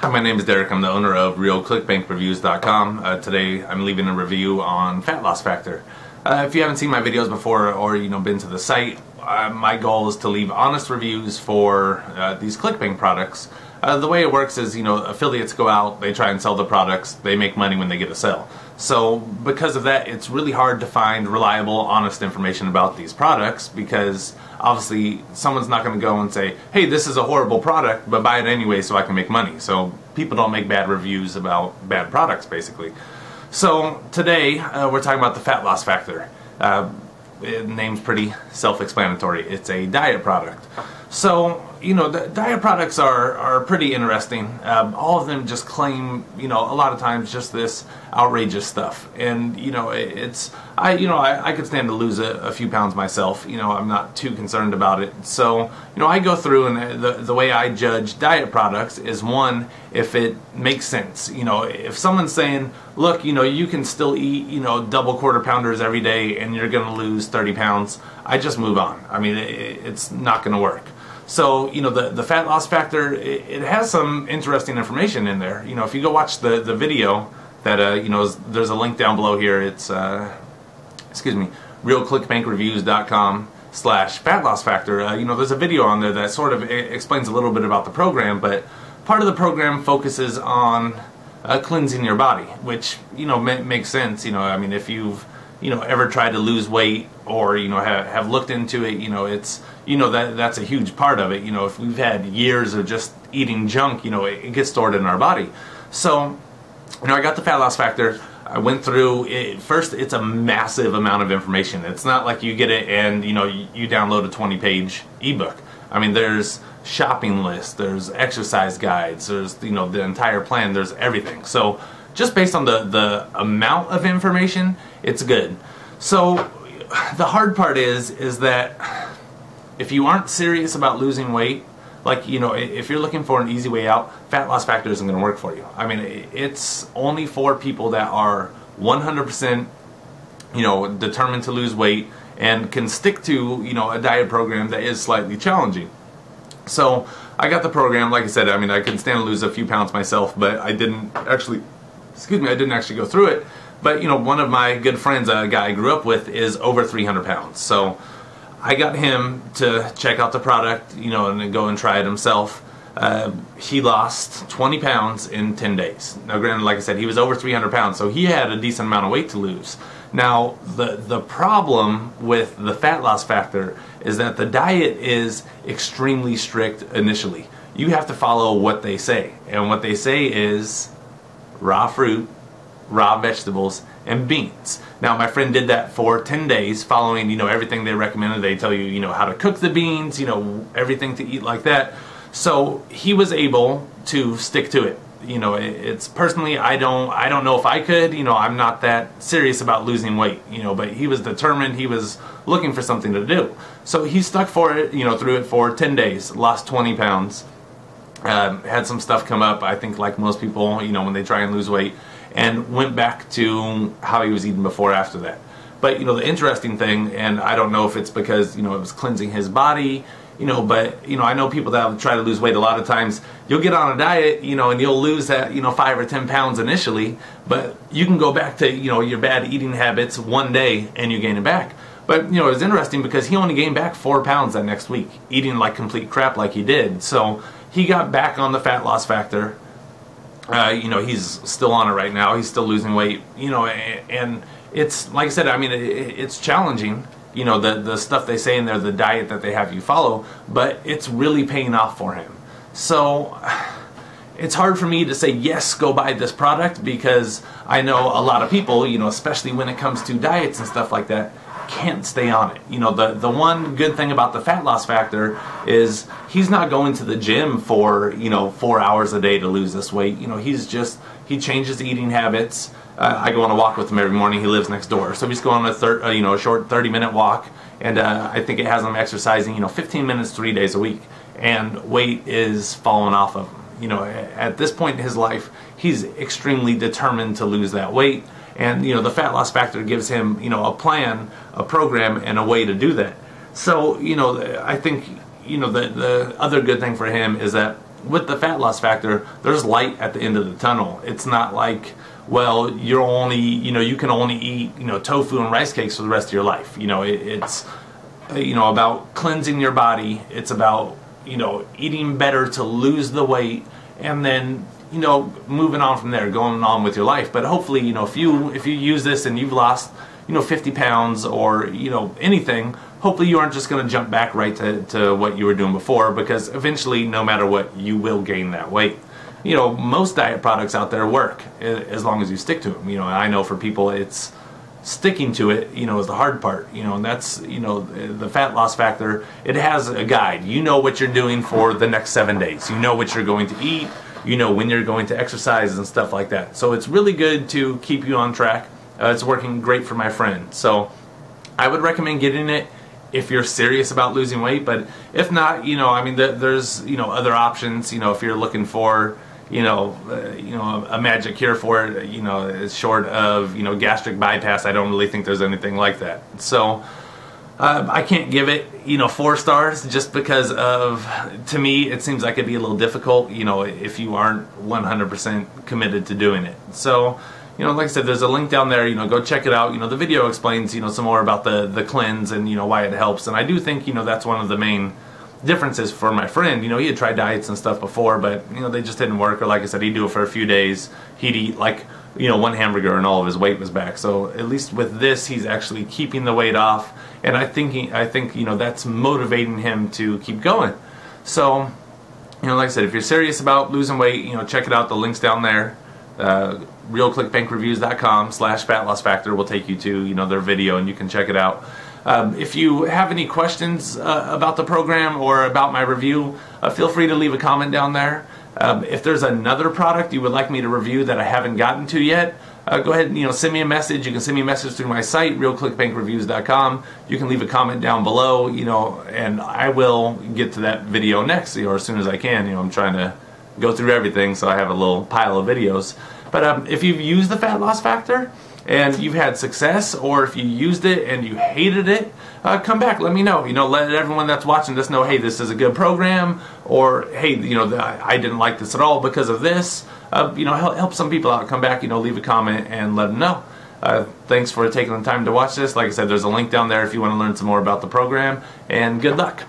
Hi, my name is Derek. I'm the owner of RealClickBankReviews.com. Today I'm leaving a review on Fat Loss Factor. If you haven't seen my videos before or been to the site, my goal is to leave honest reviews for these ClickBank products. The way it works is, affiliates go out, they try and sell the products, they make money when they get a sale. So because of that, it's really hard to find reliable, honest information about these products because obviously someone's not going to go and say, hey, this is a horrible product, but buy it anyway so I can make money. So people don't make bad reviews about bad products, basically. So today we're talking about the Fat Loss Factor. The name's pretty self-explanatory. It's a diet product. So, the diet products are pretty interesting. All of them just claim, a lot of times just this outrageous stuff. And, I could stand to lose a few pounds myself. I'm not too concerned about it. So, I go through and the way I judge diet products is, one, if it makes sense. If someone's saying, look, you can still eat, double quarter pounders every day and you're going to lose 30 pounds, I just move on. I mean, it's not going to work. So, the Fat Loss Factor, it has some interesting information in there. If you go watch the video that, there's a link down below here. It's, RealClickBankReviews.com/Fat Loss Factor. There's a video on there that sort of explains a little bit about the program, but part of the program focuses on cleansing your body, which, makes sense. I mean, if you've ever tried to lose weight or have looked into it, it's that's a huge part of it. If we've had years of just eating junk, it gets stored in our body. So I got the Fat Loss Factor. I went through it. First, it's a massive amount of information. It's not like you get it and you download a 20-page ebook. I mean, there's shopping lists, there's exercise guides, there's the entire plan, there's everything. So just based on the amount of information, it's good. So the hard part is that if you aren't serious about losing weight, like, if you're looking for an easy way out, Fat Loss Factor isn't going to work for you. I mean, it's only for people that are 100%, determined to lose weight and can stick to, a diet program that is slightly challenging. So I got the program. Like I said, I mean, I could stand to lose a few pounds myself, but I didn't actually go through it. But, one of my good friends, a guy I grew up with, is over 300 pounds. So I got him to check out the product, and then go and try it himself. He lost 20 pounds in 10 days. Now, granted, like I said, he was over 300 pounds, so he had a decent amount of weight to lose. Now, the problem with the Fat Loss Factor is that the diet is extremely strict initially. You have to follow what they say, and what they say is raw fruit, raw vegetables, and beans. Now, my friend did that for 10 days, following, everything they recommended. They tell you, how to cook the beans, everything to eat like that. So he was able to stick to it. It's personally, I don't know if I could. I'm not that serious about losing weight. But he was determined. He was looking for something to do. So he stuck for it. Through it for 10 days. Lost 20 pounds. Had some stuff come up. I think, like most people, when they try and lose weight. And went back to how he was eating before after that. But, the interesting thing, and I don't know if it's because, it was cleansing his body, but, I know people that try to lose weight a lot of times. You'll get on a diet, and you'll lose that, 5 or 10 pounds initially, but you can go back to, your bad eating habits one day and you gain it back. But, it was interesting because he only gained back 4 pounds that next week, eating like complete crap like he did. So he got back on the Fat Loss Factor. He's still on it right now. He's still losing weight, and it's, like I said, I mean, it's challenging, the stuff they say in there, the diet that they have you follow, but it's really paying off for him. So it's hard for me to say, yes, go buy this product, because I know a lot of people, especially when it comes to diets and stuff like that, can't stay on it. The one good thing about the Fat Loss Factor is he's not going to the gym for 4 hours a day to lose this weight. He changes eating habits. I go on a walk with him every morning. He lives next door, so he's going on a short 30-minute walk, and I think it has him exercising 15 minutes 3 days a week, and weight is falling off of him. At this point in his life, he's extremely determined to lose that weight. And, the Fat Loss Factor gives him, a plan, a program, and a way to do that. So, I think, the other good thing for him is that with the fat loss factor, there's light at the end of the tunnel. It's not like, well, you're only, you can only eat, tofu and rice cakes for the rest of your life. It's about cleansing your body. It's about, eating better to lose the weight, and then, moving on from there, going on with your life. But hopefully, if you use this and you've lost, 50 pounds or, anything, hopefully you aren't just going to jump back right to what you were doing before, because eventually, no matter what, you will gain that weight. Most diet products out there work as long as you stick to them. I know for people, it's sticking to it, is the hard part. And that's, the fat loss factor, it has a guide. You know what you're doing for the next 7 days. You know what you're going to eat. You know when you're going to exercise and stuff like that. So it's really good to keep you on track. It's working great for my friend. So I would recommend getting it if you're serious about losing weight. But if not, there's, other options. If you're looking for, a magic cure for it, short of, gastric bypass, I don't really think there's anything like that. So I can't give it, 4 stars just because of, to me, it seems like it'd be a little difficult, if you aren't 100% committed to doing it. So, like I said, there's a link down there, go check it out. The video explains, some more about the cleanse and, why it helps. And I do think, that's one of the main differences for my friend. He had tried diets and stuff before, but, they just didn't work. Or like I said, he'd do it for a few days. He'd eat like, 1 hamburger and all of his weight was back. So at least with this, he's actually keeping the weight off. And I think, that's motivating him to keep going. So, like I said, if you're serious about losing weight, check it out. The link's down there. RealClickBankReviews.com/fat-loss-factor will take you to, their video, and you can check it out. If you have any questions about the program or about my review, feel free to leave a comment down there. If there's another product you would like me to review that I haven't gotten to yet, go ahead and send me a message. You can send me a message through my site, RealClickBankReviews.com. You can leave a comment down below, and I will get to that video next, as soon as I can. I'm trying to go through everything, so I have a little pile of videos. But if you've used the fat loss factor and you've had success, or if you used it and you hated it, come back, let me know. Let everyone that's watching this know, hey, this is a good program, or hey, I didn't like this at all because of this. Help some people out. Come back, leave a comment and let them know. Thanks for taking the time to watch this. Like I said, there's a link down there if you want to learn some more about the program, and good luck.